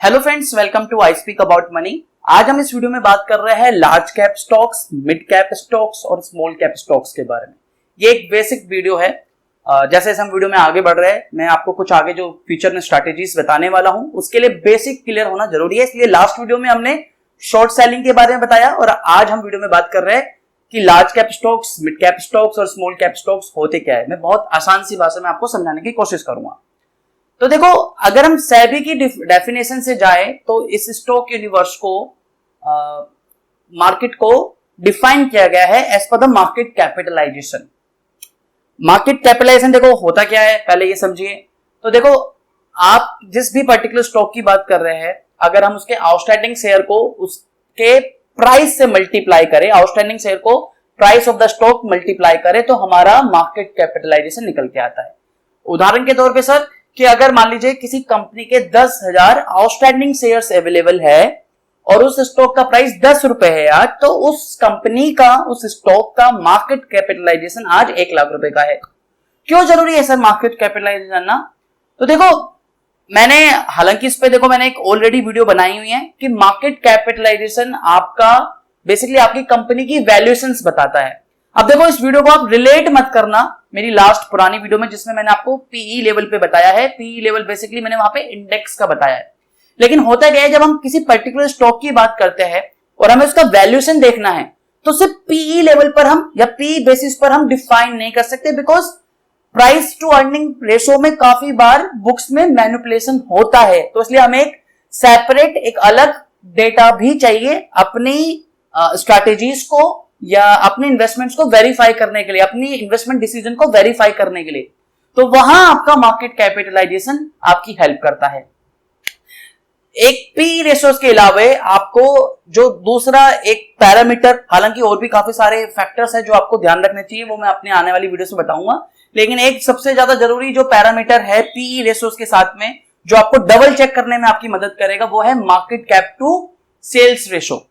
Hello friends, welcome to I speak about money. आज हम इस वीडियो में बात कर रहे हैं large cap stocks, mid cap stocks और स्मॉल कैप स्टॉक्स के बारे में। ये एक बेसिक वीडियो है। जैसे हम वीडियो में आगे बढ़ रहे हैं, मैं आपको कुछ आगे जो फ्यूचर में स्ट्रैटेजीज बताने वाला हूं, उसके लिए बेसिक क्लियर होना जरूरी है। इसलिए लास्ट वीडियो में हमने शॉर्ट सेलिंग के बारे में बताया और आज हम वीडियो में बात कर रहे हैं कि large cap stocks, mid cap stocks और स्मॉल कैप स्टॉक्स होते क्या है। मैं बहुत आसान सी भाषा में आपको समझाने की कोशिश करूंगा। तो देखो, अगर हम सेबी की डेफिनेशन से जाए तो इस स्टॉक यूनिवर्स को, मार्केट को डिफाइन किया गया है as per the market capitalisation. Market capitalisation देखो होता क्या है, पहले ये समझिए। तो देखो, आप जिस भी पर्टिकुलर स्टॉक की बात कर रहे हैं, अगर हम उसके आउटस्टैंडिंग शेयर को उसके प्राइस से मल्टीप्लाई करें, आउटस्टैंडिंग शेयर को price of the stock multiply करें, तो हमारा मार्केट कैपिटलाइजेशन निकल के आता है। उदाहरण के तौर पे सर, कि अगर मान लीजिए किसी कंपनी के 10,000 आउटस्टैंडिंग शेयर्स अवेलेबल है और उस स्टॉक का प्राइस 10 रुपए है आज, तो उस कंपनी का, उस स्टॉक का मार्केट कैपिटलाइजेशन आज 1 लाख रुपए का है। क्यों जरूरी है सर मार्केट कैपिटलाइजेशन जानना? तो देखो, मैंने हालांकि इस पे देखो मैंने एक ऑलरेडी वीडियो बनाई हुई है कि मार्केट कैपिटलाइजेशन आपका बेसिकली आपकी कंपनी की वैल्यूएशंस बताता है। अब देखो, इस वीडियो को आप रिलेट मत करना मेरी लास्ट पुरानी वीडियो में, जिसमें मैंने आपको पीई लेवल पे बताया है। पीई लेवल बेसिकली मैंने वहां पे इंडेक्स का बताया है। लेकिन होता क्या है, जब हम किसी पर्टिकुलर स्टॉक की बात करते हैं और हमें उसका वैल्यूएशन देखना है, तो सिर्फ पीई लेवल पर हम या पीई बेसिस पर हम डिफाइन नहीं कर सकते, because price to earning ratio में काफी बार बुक्स में मैनिपुलेशन होता है। तो इसलिए हमें एक सेपरेट, एक अलग डेटा भी चाहिए अपनी स्ट्रैटेजीज को या अपने इन्वेस्टमेंट्स को वेरीफाई करने के लिए, अपनी इन्वेस्टमेंट डिसीजन को वेरीफाई करने के लिए। तो वहां आपका मार्केट कैपिटलाइजेशन आपकी हेल्प करता है। एक पी रेशियोज के अलावा आपको जो दूसरा एक पैरामीटर, हालांकि और भी काफी सारे फैक्टर्स है जो आपको ध्यान रखने चाहिए, वो मैं अपने आने वाली वीडियो से बताऊंगा। लेकिन एक सबसे ज्यादा जरूरी जो पैरामीटर है पी रेशियोज के साथ में, जो आपको डबल चेक करने में आपकी मदद करेगा, वो है market cap to sales ratio.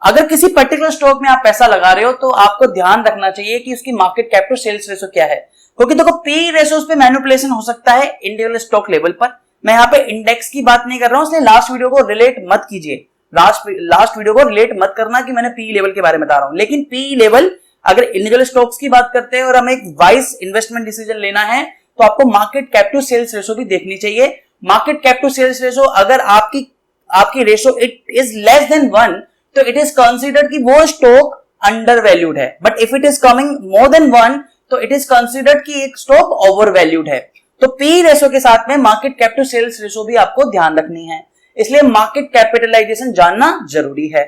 अगर किसी पर्टिकुलर स्टॉक में आप पैसा लगा रहे हो तो आपको ध्यान रखना चाहिए कि उसकी market cap to sales ratio क्या है, क्योंकि देखो पी रेशोस पे मैनिपुलेशन हो सकता है इंडिविजुअल स्टॉक लेवल पर। मैं यहाँ पे इंडेक्स की बात नहीं कर रहा हूं, इसलिए लास्ट वीडियो को रिलेट मत कीजिए। लास्ट वीडियो को रिलेट मत करना कि मैंने पी लेवल के बारे में बता रहा हूं। लेकिन पी लेवल, अगर इंडिविजुअल स्टॉक्स की बात करते हैं और हमें एक वाइज इन्वेस्टमेंट डिसीजन लेना है, तो आपको market cap to sales ratio भी देखनी चाहिए। Market cap to sales ratio, अगर आपकी ratio it is less than 1, तो इट इज कंसिडर्ड कि वो स्टॉक अंडर वैल्यूड है। But if it is coming more than 1, तो इट इज कंसिडर्ड कि एक स्टॉक ओवर वैल्यूड है। तो पी रेशो के साथ में market cap to sales ratio भी आपको ध्यान रखनी है, इसलिए मार्केट कैपिटलाइजेशन जानना जरूरी है।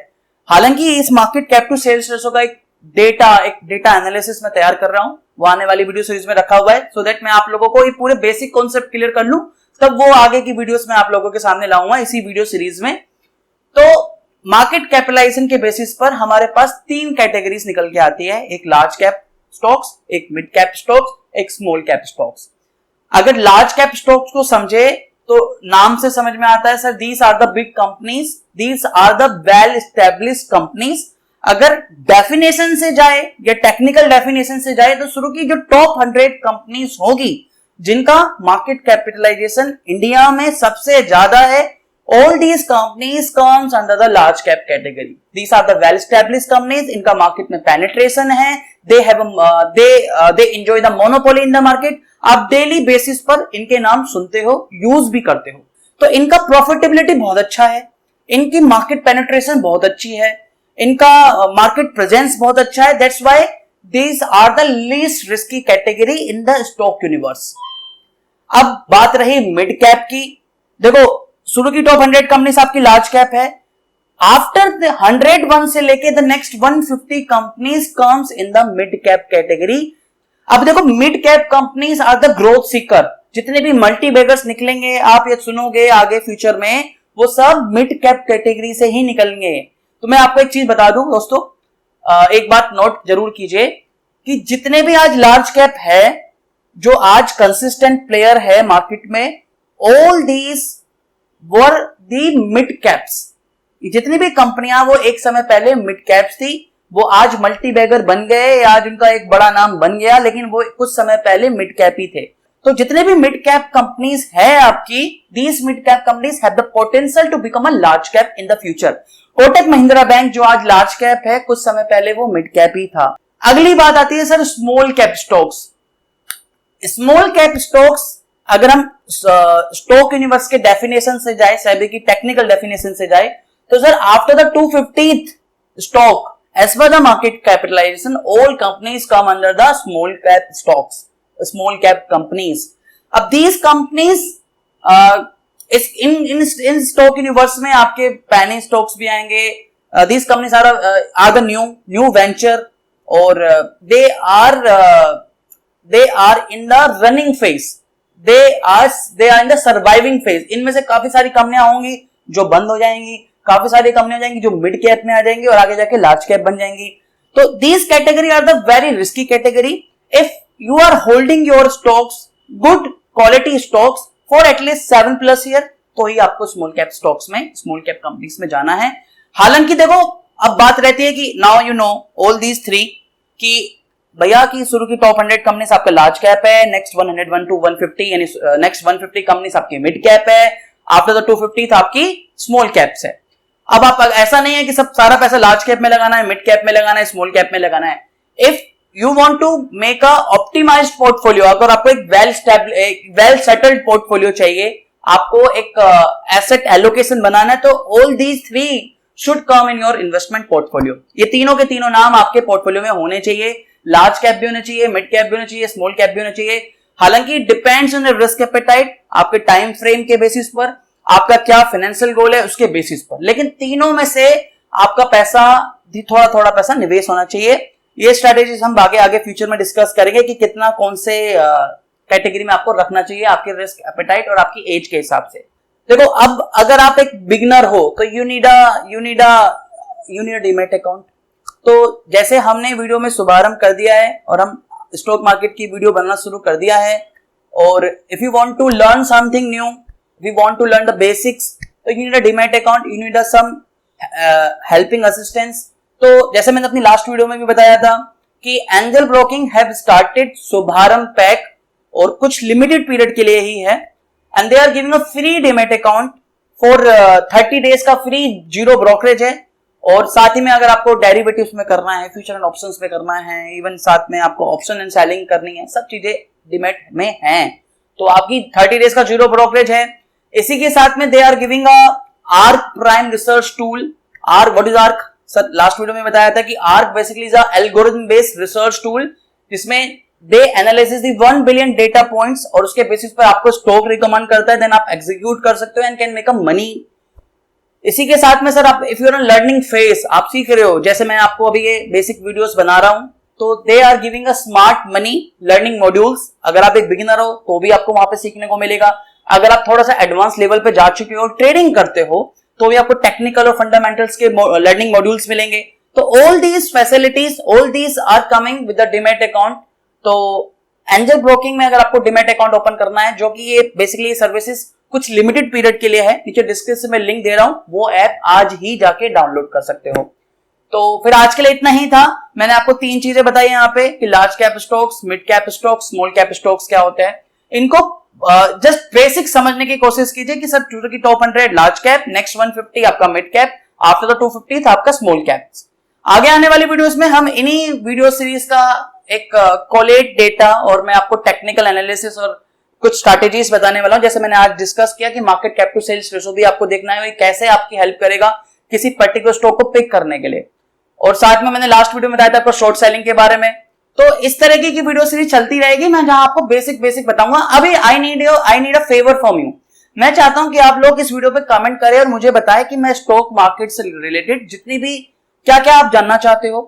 हालांकि इस market cap to sales ratio का एक डेटा एनालिसिस में तैयार कर रहा हूं, वो आने वाली वीडियो सीरीज में रखा हुआ है, सो दैट मैं आप लोगों को ये पूरे बेसिक कॉन्सेप्ट क्लियर कर लूं, तब वो आगे की वीडियोस में आप लोगों के सामने लाऊंगा इसी वीडियो सीरीज में। तो मार्केट कैपिटलाइजेशन के बेसिस पर हमारे पास 3 कैटेगरीज निकल के आती है, एक लार्ज कैप स्टॉक्स, एक मिड कैप स्टॉक्स, एक स्मॉल कैप स्टॉक्स। अगर लार्ज कैप स्टॉक्स को समझे तो नाम से समझ में आता है sir, these are the big companies, these are the well established companies. अगर डेफिनेशन से जाए या टेक्निकल डेफिनेशन से जाए, तो शुरू की जो टॉप 100 कंपनीज होगी जिनका मार्केट कैपिटलाइजेशन इंडिया में सबसे ज्यादा है, all these companies comes under the large cap category. These are the well established companies, इनका मार्केट में पेनिट्रेशन है, they enjoy the monopoly in the market। आप डेली बेसिस पर इनके नाम सुनते हो, यूज भी करते हो। तो इनका प्रॉफिटेबिलिटी बहुत अच्छा है, इनकी मार्केट पेनिट्रेशन बहुत अच्छी है, इनका मार्केट प्रेजेंस बहुत अच्छा है। That's why these are the least risky category in the stock universe। अब बात रही मिड कैप की। देखो, शुरू की टॉप 100 कंपनीज आपकी लार्ज कैप है। आफ्टर द 101 से लेके the next 150 companies comes in the mid cap category. अब देखो, mid cap companies are the growth seeker. जितने भी मल्टी बैगर्स निकलेंगे, आप ये सुनोगे आगे फ्यूचर में, वो सब मिड कैप कैटेगरी से ही निकलेंगे। तो मैं आपको एक चीज बता दूं दोस्तों, एक बात नोट जरूर कीजिए कि जितने भी आज लार्ज कैप है, जो आज कंसिस्टेंट प्लेयर है मार्केट में, all these were the mid caps. जितनी भी कंपनियां वो एक समय पहले मिड कैप्स थी, वो आज मल्टी बैगर बन गए, आज उनका एक बड़ा नाम बन गया, लेकिन वो कुछ समय पहले मिड कैप ही थे। तो जितने भी मिड कैप कंपनीज है आपकी, these mid cap companies have the potential to become a large cap in the future. Kotak Mahindra bank जो आज लार्ज कैप है, कुछ समय पहले वो मिड कैप ही था। अगली बात आती है sir small cap stocks. Small cap stocks, अगर हम स्टॉक यूनिवर्स के डेफिनेशन से जाए, सेबी की टेक्निकल डेफिनेशन से जाए, तो sir after the 250th stock as per the market capitalization, all companies come under the small cap stocks, small cap companies. अब these companies in stock universe में आपके penny stocks भी आएंगे। These companies are the new venture और they are in the running phase. They are in the surviving phase. इनमें से काफी सारी कंपनियां होंगी जो बंद हो जाएंगी, काफी सारी कंपनियां जाएंगी जो मिड कैप में आ जाएंगी और आगे जाके लार्ज कैप बन जाएंगी। तो these category are the very risky category. If you are holding your stocks, good quality stocks for at least 7+ year, तो ही आपको स्मॉल कैप स्टॉक्स में, स्मॉल कैप कंपनीज में जाना है। हालांकि देखो, अब बात रहती है कि now you know all these three, कि भैया की शुरू की टॉप 100 कंपनीज आपका लार्ज कैप है, नेक्स्ट 100 1 to 150 यानी नेक्स्ट 150 कंपनीज आपकी मिड कैप है, आफ्टर द 250 आपकी स्मॉल कैप्स है। अब आप, ऐसा नहीं है कि सब सारा पैसा लार्ज कैप में लगाना है, मिड कैप में लगाना है, स्मॉल कैप में लगाना है। If you want to make a optimized portfolio, अगर आपको एक वेल सेटल्ड पोर्टफोलियो चाहिए, आपको एक एसेट एलोकेशन बनाना है, तो all these three should come in your investment portfolio. ये तीनों के तीनों नाम आपके पोर्टफोलियो में होने चाहिए। लार्ज कैप भी होना चाहिए, मिड कैप भी होना चाहिए, स्मॉल कैप भी होना चाहिए। हालांकि depends on the risk appetite, आपके टाइम फ्रेम के बेसिस पर, आपका क्या फाइनेंशियल गोल है उसके बेसिस पर, लेकिन तीनों में से आपका पैसा, थोड़ा थोड़ा पैसा निवेश होना चाहिए। ये स्ट्रेटेजीज हम आगे फ्यूचर में डिस्कस करेंगे कि कितना कौन से कैटेगरी में आपको रखना चाहिए आपके रिस्क एपेटाइट और आपकी एज के हिसाब से। देखो, अब अगर आप एक बिगिनर हो तो you need a demat account. तो जैसे हमने वीडियो में शुभारंभ कर दिया है और हम स्टॉक मार्केट की वीडियो बनना शुरू कर दिया है, और if you want to learn something new, we want to learn the basics, तो you need a demat account, you need some helping assistance। तो जैसे मैंने अपनी लास्ट वीडियो में भी बताया था कि Angel Broking have started Shubharambh pack, और कुछ लिमिटेड पीरियड के लिए ही है, and they are giving a free demat account for 30 days का फ्री, जीरो ब्रोकरेज है। और साथ ही में अगर आपको डेरिवेटिव्स में करना है, फ्यूचर एंड ऑप्शंस में करना है, इवन साथ में आपको ऑप्शन एंड सेलिंग करनी है, सब चीजें डिमेट में हैं। तो आपकी 30 डेज का जीरो ब्रोकरेज है। इसी के साथ में they are giving Arc prime research tool. Arc, what is Arc? Sir last video में बताया था कि Arc basically is a algorithm based research tool, जिसमें they analysis the 1 billion data points, और उसके बेसिस पर आपको स्टॉक रिकमेंड करता है, देन आप एग्जीक्यूट कर सकते हो and can make a money. इसी के साथ में सर आप, if you are in learning phase, आप सीख रहे हो, जैसे मैं आपको अभी ये बेसिक वीडियोस बना रहा हूं, तो they are giving a smart money learning modules. अगर आप एक बिगिनर हो तो भी आपको वहां पे सीखने को मिलेगा। अगर आप थोड़ा सा एडवांस लेवल पे जा चुके हो, ट्रेडिंग करते हो, तो भी आपको टेक्निकल और फंडामेंटल्स के लर्निंग मॉड्यूल्स मिलेंगे। तो all these facilities, all these are coming with the demat account. तो एंजल ब्रोकिंग में अगर आपको डिमेट अकाउंट ओपन करना है, जो कि ये बेसिकली सर्विसेज कुछ लिमिटेड पीरियड के लिए है, नीचे डिस्क्रिप्शन में लिंक दे रहा हूं, वो ऐप आज ही जाके डाउनलोड कर सकते हो। तो फिर आज के लिए इतना ही था। मैंने आपको 3 चीजें बताई यहाँ पे कि large cap stocks, mid cap stocks, small cap stocks क्या होते हैं। इनको जस्ट बेसिक समझने की कोशिश कीजिए कि सर की टॉप 100 लार्ज कैप, नेक्स्ट 150 आपका मिड कैप, आफ्टर द 250 आपका स्मॉल कैप। आगे आने वाली वीडियोस में हम इन्हीं वीडियो सीरीज का एक कोलेट डेटा और मैं आपको टेक्निकल एनालिसिस और कुछ स्ट्रैटेजीज बताने वाला हूं। जैसे मैंने आज डिस्कस किया कि market cap to sales ratio भी आपको देखना है, कैसे आपकी हेल्प करेगा किसी पर्टिकुलर स्टॉक को पिक करने के लिए। और साथ में मैंने लास्ट वीडियो में बताया था आपको शॉर्ट सेलिंग के बारे में। तो इस तरह की वीडियो सीरीज चलती रहेगी, मैं जहां आपको बेसिक बताऊंगा। अभी I need a favour from you. मैं चाहता हूं कि आप लोग इस वीडियो पे कमेंट करें और मुझे बताएं कि मैं स्टॉक मार्केट से रिलेटेड जितनी भी क्या आप जानना चाहते हो,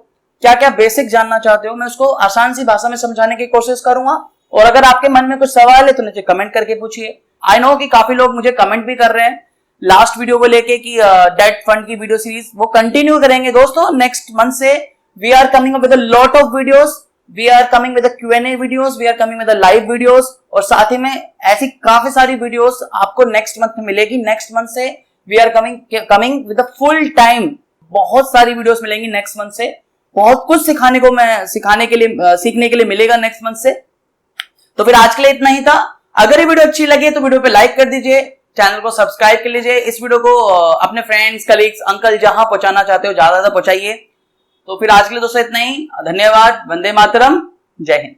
क्या बेसिक जानना चाहते हो, मैं उसको आसान सी भाषा में समझाने की कोशिश करूंगा। और अगर आपके मन में कुछ सवाल है तो नीचे कमेंट करके पूछिए। आई नो कि काफी लोग मुझे कमेंट भी कर रहे हैं लास्ट वीडियो को लेके कि डेट फंड की वीडियो सीरीज वो कंटिन्यू करेंगे दोस्तों। नेक्स्ट मंथ से we are coming up with a lot of videos, we are coming with Q&A videos, we are coming with live videos, और साथ ही में ऐसी काफी सारी वीडियोस आपको नेक्स्ट मंथ में मिलेगी। नेक्स्ट मंथ से we are coming with full time, बहुत सारी वीडियोस मिलेंगी नेक्स्ट मंथ से। बहुत कुछ सीखने के लिए मिलेगा नेक्स्ट मंथ से। तो फिर आज के लिए इतना ही था। अगर ये वीडियो अच्छी लगे तो वीडियो पे लाइक कर दीजिए, चैनल को सब्सक्राइब कर लीजिए, इस वीडियो को अपने फ्रेंड्स, कलीग्स, अंकल जहां पहुंचाना चाहते हो ज्यादा पहुंचाइए। तो फिर आज के लिए दोस्तों इतना ही। धन्यवाद। वंदे मातरम। जय हिंद।